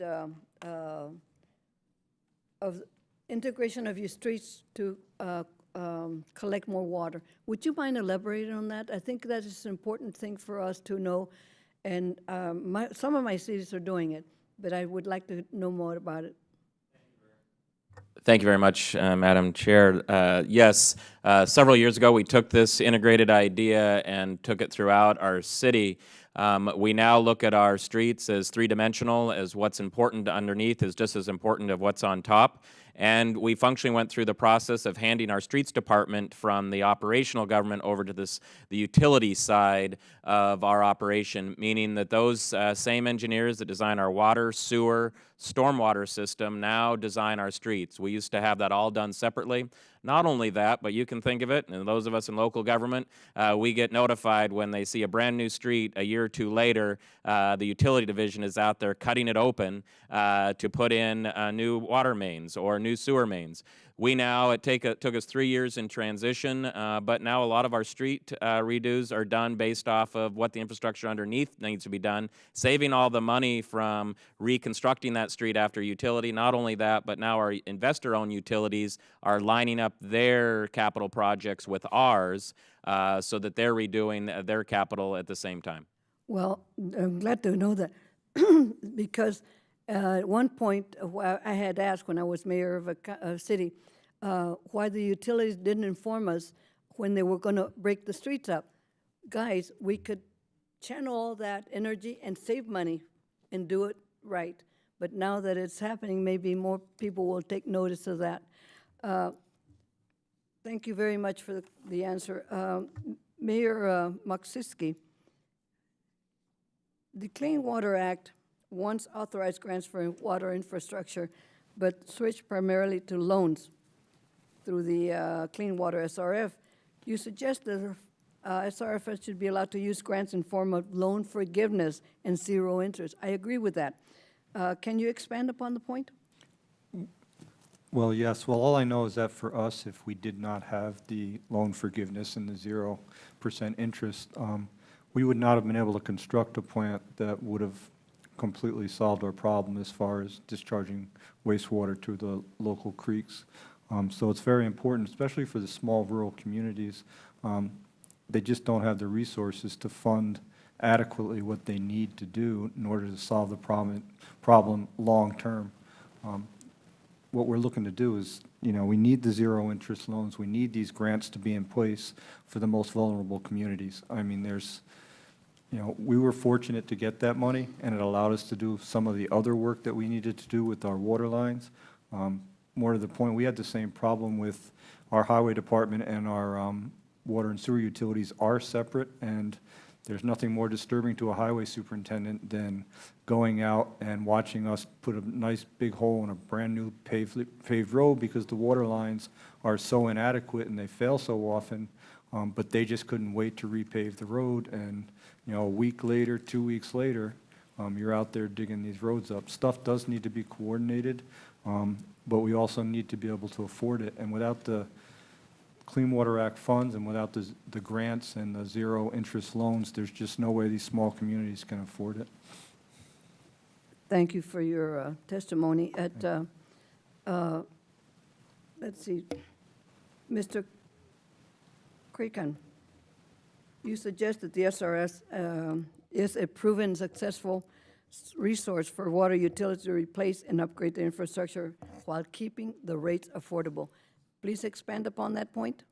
of integration of your streets to collect more water. Would you mind elaborating on that? I think that is an important thing for us to know, and some of my cities are doing it, but I would like to know more about it. Thank you very much, Madam Chair. Yes, several years ago we took this integrated idea and took it throughout our city. We now look at our streets as three-dimensional, as what's important underneath is just as important as what's on top. And we functionally went through the process of handing our streets department from the operational government over to the utility side of our operation, meaning that those same engineers that design our water, sewer, stormwater system now design our streets. We used to have that all done separately. Not only that, but you can think of it, and those of us in local government, we get notified when they see a brand new street a year or two later, the utility division is out there cutting it open to put in new water mains or new sewer mains. We now, it took us 3 years in transition, but now a lot of our street redos are done based off of what the infrastructure underneath needs to be done, saving all the money from reconstructing that street after utility. Not only that, but now our investor-owned utilities are lining up their capital projects with ours so that they're redoing their capital at the same time. Well, I'm glad to know that because at one point I had asked when I was mayor of a city why the utilities didn't inform us when they were going to break the streets up. Guys, we could channel all that energy and save money and do it right. But now that it's happening, maybe more people will take notice of that. Thank you very much for the answer. Mayor Maksiski, the Clean Water Act once authorized grants for water infrastructure, but switched primarily to loans through the Clean Water SRF. You suggest that SRF should be allowed to use grants in form of loan forgiveness and zero interest. I agree with that. Can you expand upon the point? Well, yes. Well, all I know is that for us, if we did not have the loan forgiveness and the 0% interest, we would not have been able to construct a plant that would have completely solved our problem as far as discharging wastewater to the local creeks. So it's very important, especially for the small rural communities. They just don't have the resources to fund adequately what they need to do in order to solve the problem long term. What we're looking to do is, we need the zero interest loans. We need these grants to be in place for the most vulnerable communities. I mean, we were fortunate to get that money, and it allowed us to do some of the other work that we needed to do with our water lines. More to the point, we had the same problem with our highway department, and our water and sewer utilities are separate, and there's nothing more disturbing to a highway superintendent than going out and watching us put a nice big hole in a brand new paved road because the water lines are so inadequate and they fail so often, but they just couldn't wait to repave the road, and a week later, 2 weeks later, you're out there digging these roads up. Stuff does need to be coordinated, but we also need to be able to afford it, and without the Clean Water Act funds and without the grants and the zero interest loans, there's just no way these small communities can afford it. Thank you for your testimony. Let's see, Mr. Crekan, you suggest that the SRS is a proven successful resource for water utilities to replace and upgrade the infrastructure while keeping the rates affordable. Please expand upon that point.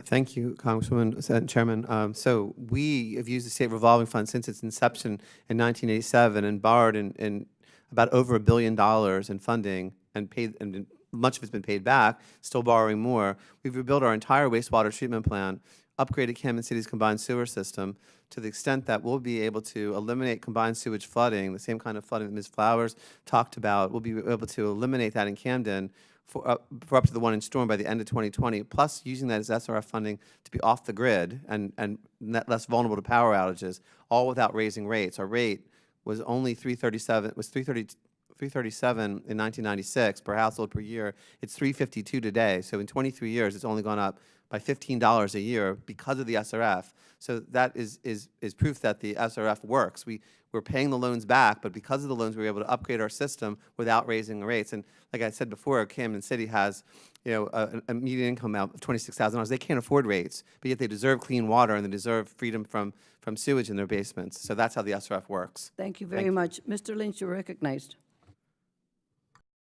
Thank you, Congresswoman and Chairman. So we have used the state revolving fund since its inception in 1987 and borrowed in about over $1 billion in funding and paid, and much of it's been paid back, still borrowing more. We've rebuilt our entire wastewater treatment plant, upgraded Camden City's combined sewer system to the extent that we'll be able to eliminate combined sewage flooding, the same kind of flooding that Ms. Flowers talked about. We'll be able to eliminate that in Camden for up to the 1-inch storm by the end of 2020, plus using that as SRF funding to be off the grid and less vulnerable to power outages, all without raising rates. Our rate was only $3.37, was $3.30 337 in 1996 per household per year. It's 352 today. So in 23 years, it's only gone up by $15 a year because of the SRF. So that is proof that the SRF works. We're paying the loans back, but because of the loans, we were able to upgrade our system without raising the rates. And like I said before, Camden City has, you know, a median income of $26,000. They can't afford rates, but yet they deserve clean water and they deserve freedom from sewage in their basements. So that's how the SRF works. Thank you very much. Mr. Lynch, you're recognized.